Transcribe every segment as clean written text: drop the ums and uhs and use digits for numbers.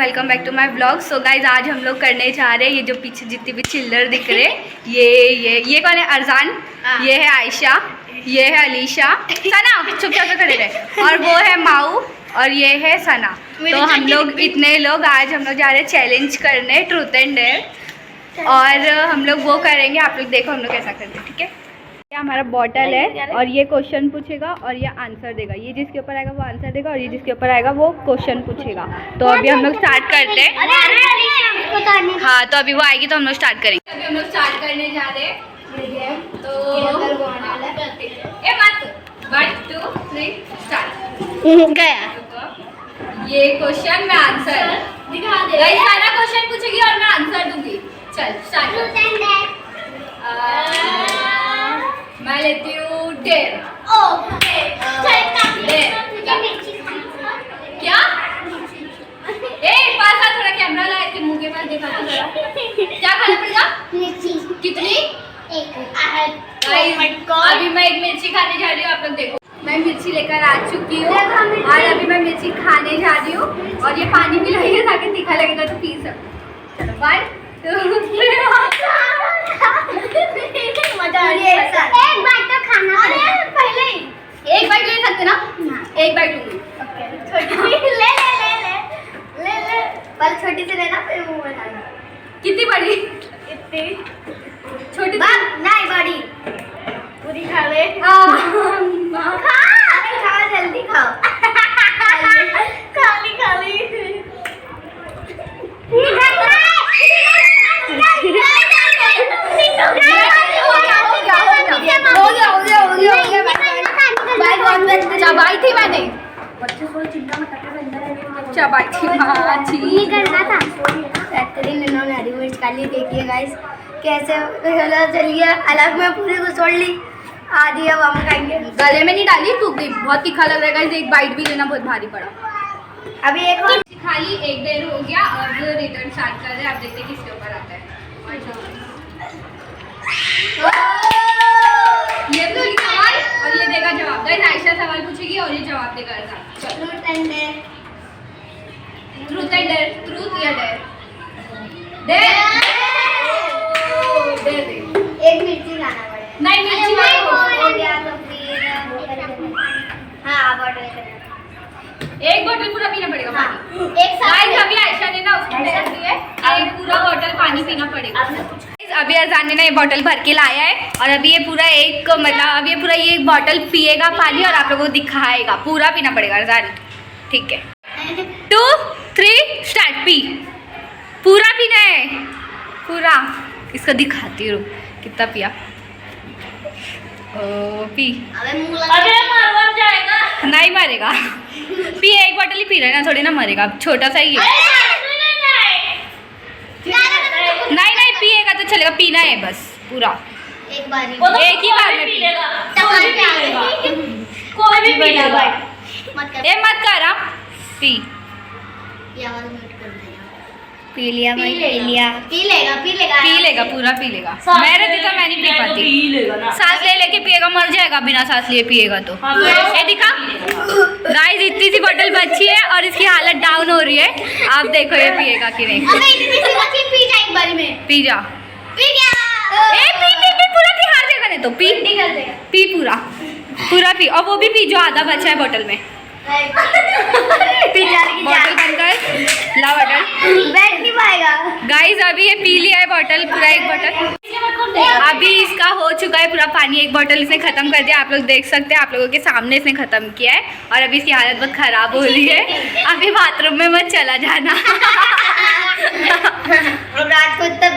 Welcome back to my blog. So guys आज हम लोग करने जा रहे हैं, ये जो पीछे जितने भी चिल्लर दिख रहे ये कौन है? अरजान, ये है आयशा, ये है अलीशा, सना चुपचाप से खड़े रहे, और वो है माऊ, और ये है सना। तो हम लोग इतने लोग आज हम लोग जा रहे हैं चैलेंज करने, ट्रूथ एंड डेयर, और हम लोग वो करेंगे। आप लोग देखो हम लोग कैसा करते हैं, ठीक है? ये हमारा बॉटल है और ये क्वेश्चन पूछेगा और ये आंसर देगा। ये जिसके ऊपर आएगा वो आंसर देगा और ये जिसके ऊपर आएगा वो क्वेश्चन पूछेगा। तो अभी हम लोग स्टार्ट करते हैं। हाँ, तो अभी वो आएगी तो हम लोग स्टार्ट करेंगे। अभी हम लोग स्टार्ट करने जा रहे हैं। तो 1 2 3 स्टार्ट। ये क्वेश्चन में आंसर दिखा दे। सारा क्वेश्चन पूछेगी और मैं आंसर दूंगी। चल स्टार्ट। मैं लेती हूँ डेयर। क्या? पास आ, थोड़ा कैमरा ला के मुंह के पास दिखा दो जरा। क्या खाना पड़ेगा? कितनी? अभी मैं एक मिर्ची खाने जा रही हूँ। आप लोग देखो, मैं मिर्ची लेकर आ चुकी हूँ और अभी मैं मिर्ची खाने जा रही हूँ और ये पानी पिलाइए ताकि तीखा लगेगा तो पी सकूँ। चलो 1 2 मजा आ रही है। एक बाइट तो खाना पहले एक बाइट ले सकते ना? एक बाइट लूंगी। छोटी ले ले ले ले ले ले पहले छोटी से लेना फिर मुंह में डालना। कितनी बड़ी? इतनी छोटी नहीं, बड़ी पूरी खा ले। खा जल्दी खाओ। खाली खाली चबाई थी मैंने। चबाई थी करना था। इन्होंने हरी मिर्च काली देखिए गाइस कैसे चलिए अलग में पूरी को छोड़ ली, आधी अब हम खाएंगे। गले में नहीं डाली, टूट गई, बहुत तीखा लग रहा है गाइस। एक बाइट भी लेना बहुत भारी पड़ा। अभी एक खाली एक देर हो गया और रिटर्न स्टार्ट कर रहे हैं। आप देखते हैं किसके ऊपर आता है। ये तो सवाल और ये देगा जवाब। गाइस आयशा सवाल पूछेगी और ये जवाब देगा Arjan. Truth and dare. Truth and dare. Truth या डेयर? डेयर। डेयर दे। एक मिर्ची खाना पड़ेगा। नहीं, मिर्ची हो गया तो फिर हाँ बॉटल एक बोतल पूरा पीना पड़ेगा पानी। एक साथ अभी आयशा ने ना उसको डेयर दी है, एक पूरा बोतल पानी पीना पड़ेगा। अभी अरजान ने ना ये बोतल भर के लाया है और अभी ये पूरा एक मतलब अब ये पूरा ये बोतल पिएगा पानी और आप लोगों को दिखाएगा। पूरा पीना पड़ेगा अरजान, ठीक है? 2 3 स्टार्ट। पी, पूरा पीना है पूरा। इसका दिखाती हूँ कितना पिया। ओ पी। अबे मर जाएगा। नहीं मरेगा। पी, एक बोतल ही पी रहा है ना, थोड़ी ना मरेगा, छोटा सा ही है। नहीं नहीं पिएगा तो चलेगा, पीना है बस पूरा एक बार ही। एक ही बार में पीएगा। कोई भी पीएगा। ए मत कर, पी। पी लिया भाई, पी लिया। पी लेगा पूरा पी लेगा। मेरे तो मैं नहीं पी पाती। सांस ले लेके पिएगा, मर जाएगा बिना सांस लिए पिएगा तो। ये दिखा गाइस, इतनी सी बोतल बची है और इसकी हालत डाउन हो रही है। आप देखो ये पिएगा कि नहीं। पी जा। पी पूरा पी, हार जाएगा नहीं तो पी पूरा पी, और वो भी पी जो आधा बचा है बोतल में। बॉटल बंद कर, ला बॉटल। बैठ नहीं पाएगा गाइस। अभी ये पी लिया है बॉटल पूरा, एक बॉटल। अभी इसका हो चुका है पूरा पानी, एक बॉटल इसने खत्म कर दिया। आप लोग देख सकते हैं, आप लोगों के सामने इसने खत्म किया है और अभी इसकी हालत बहुत खराब हो रही है। अभी बाथरूम में मत चला जाना। रात को तब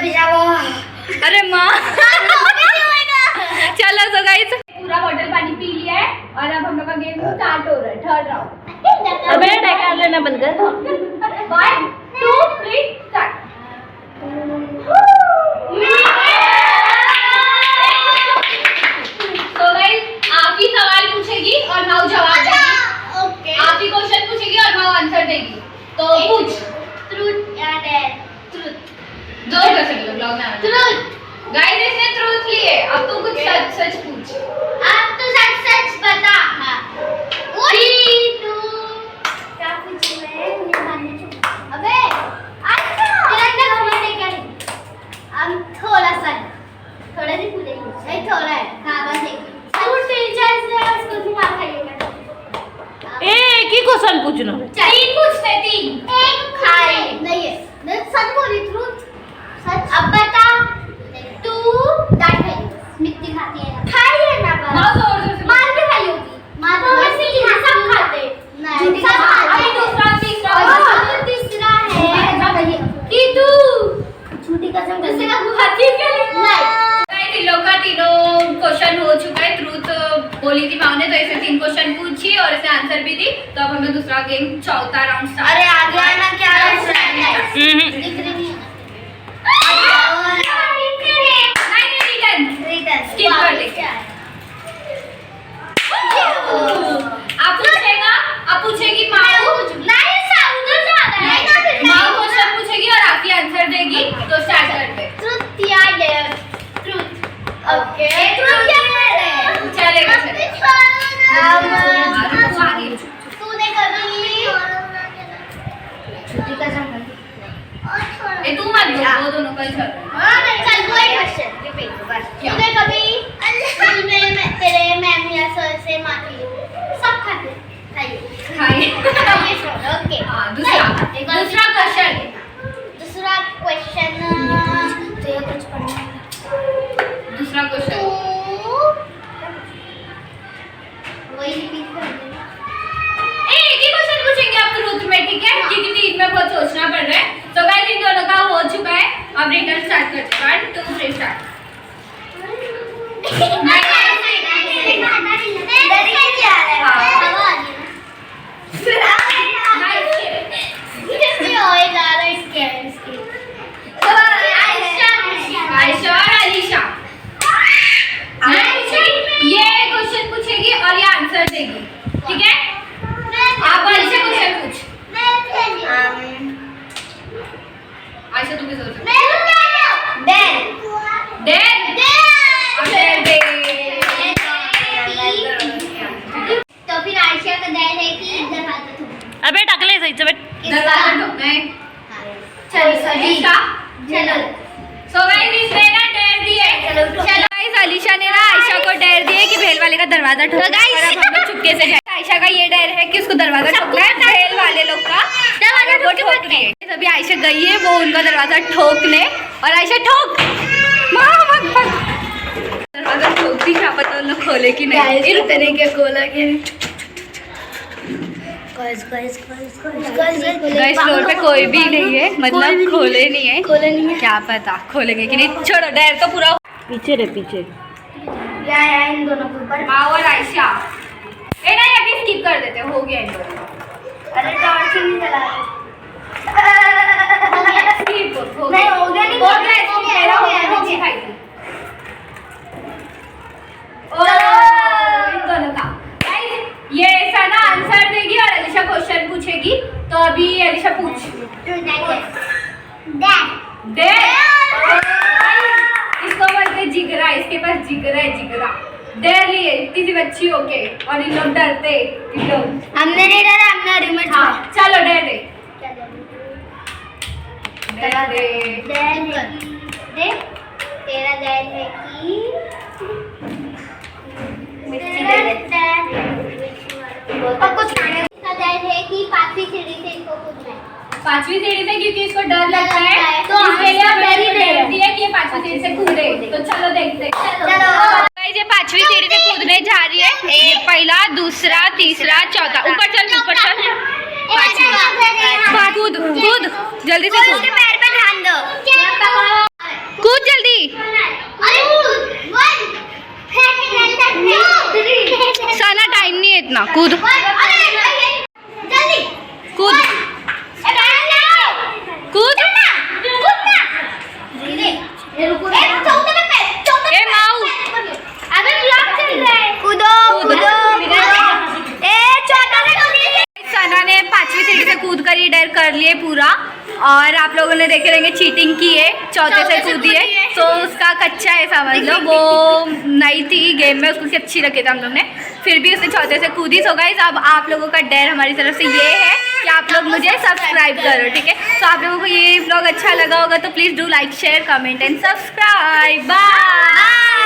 अरे माँ चलो। तो गाइस पूरा बॉटल पानी पी लिया है और अब हम लोग का गेम स्टार्ट हो रहा है, थर्ड राउंड। अबे कर लेना बंद कर। 1 2 3 स्टार्ट। तो गाइस आप ही सवाल पूछेगी और माऊ जवाब देगी। ओके। आप ही क्वेश्चन पूछेगी और माऊ आंसर देगी। तो पूछ। ट्रूथ या डेयर? ट्रूथ। दो कर सकते हो ब्लॉग में। ट्रूथ। गाइस इसने ट्रूथ ली है, अब तो कुछ सच सच पूछ। अब तो सच सच बता। हाँ। क्या पूछूं मैं? अबे थोड़ा सा नहीं कूदेंगे नहीं थोड़ा है हाँ बस एक तू टीचर से उसको भी मार खाइएगा एक ही क्वेश्चन पूछना। तीन पूछते तीन एक खाए नहीं है मैं सच बोल रही ट्रूथ सच अब बता तू डांट है मिट्टी खाती है खाई है ना बस मार भी खाई होगी मार तो वैसे ही सब खाते नहीं सब अभी दूसरा तीसरा तीसरा है कि तू झूठी कसम किसी का खाती है नहीं तीनों क्वेश्चन हो चुका है। ट्रूथ बोली थी माँ ने तो ऐसे 3 क्वेश्चन पूछी और इसे आंसर भी दी। तो अब हमें दूसरा गेम चौथा राउंड स्टार्ट। अरे आ गया ना क्या स्किप कर दे। आप पूछेगा आप पूछेगी माँ माँ क्वेश्चन पूछेगी और आप ही आंसर देगी। तो स्टार्ट करते हैं। ओके चलेगा तूने कभी झूठी कसम ए तू मत बोल वो दोनों का ही चल रहा है। चल कोई क्वेश्चन रिपीट बस तूने कभी स्कूल में तेरे मैम या सर से माफी सब खाते खाइए ओके हां दूसरा क्वेश्चन दूसरा क्वेश्चन तो ये कुछ पढ़ना दूसरा क्वेश्चन वही रिपीट कर देना एक ही क्वेश्चन पूछेंगे आप ट्रूथ में ठीक है क्योंकि तीन में बहुत सोचना पड़ रहा है। तो गाइस इन दोनों का हो चुका है। अब रिटर्न स्टार्ट करते हैं। 1 2 3 स्टार्ट। आयशा और अलीशा ये क्वेश्चन पूछेगी और ये आंसर देगी ठीक है। आप अलीशा क्वेश्चन पूछ। आयशा तू भी सोच तो फिर आयशा का डैड है कि दरवाजा ठोक अबे टाकले सही से दरवाजा ठोकना है। चलो सो गाइस इसने ना डेयर दिए। चलो गाइस अलीशा ने ना आयशा को डेयर दिए कि भेल वाले का दरवाजा ठोकना है। और अब हम लोग चुपके से जाए। आयशा का ये डेयर है कि उसको दरवाजा ठोकना है भेल वाले लोग का दरवाजा वो ठोक रही है। अभी आयशा गई है वो उनका दरवाजा ठोकने और आयशा ठोक दरवाजा ठोकती क्या पता उन लोग खोले कि नहीं। इस तरीके खोला कि गाइस फ्लोर पे कोई भी नहीं है मतलब खोले नहीं है क्या पता खोलेंगे कि नहीं। छोड़ो डेयर तो पूरा पीछे रे पीछे इन दोनों के ऊपर माँ और आयशा ए नहीं अभी स्किप कर देते हो गया इन दोनों। अरे टॉर्च नहीं जला स्किप हो नहीं हो गया नहीं हो गया इन दोनों का। ये सना आंसर देगी और अलीशा क्वेश्चन पूछेगी। तो अभी अलीशा पूछ। इसको बोलते जिगरा इसके पास जिगरा है जिगरा। डर लिए इतनी सी बच्ची होके और इन लोग डरते इन लोग। हमने नहीं डरा हमने रिमोट हाँ चलो डर दे तेरा डैड है कि और कुछ खाने का डैड है कि 5वीं सीढ़ी से इसको कूदना है। 5वीं सीढ़ी से क्योंकि इसको डर लगता है तो इसके लिए डर ही डर दिया कि ये 5वीं सीढ़ी से कूदे। तो चलो देखते चलो ये 5वीं सीढ़ी से कूदने जा रही है। ये पहला दूसरा तीसरा चौथा ऊपर चल कूद कूद जल्दी से कूद पैर पे ध्यान दो कूद जल्दी। साना टाइम नहीं है इतना कूद कूद कूद ए माऊ कूदो सना ने 5वीं सीढ़ी से कूद कर ही डर कर लिए पूरा। और आप लोगों ने देखे रहेंगे चीटिंग की है चौथे से कूदी है तो उसका कच्चा है समझ लो। वो नई थी गेम में उसको अच्छी रखे थे हम लोग ने फिर भी उसने चौथे से कूदी। सो गाइस अब आप लोगों का डर हमारी तरफ से ये है कि आप लोग मुझे सब्सक्राइब करो, ठीक है। तो आप लोगों को ये व्लॉग अच्छा लगा होगा तो please do like share comment and subscribe. Bye.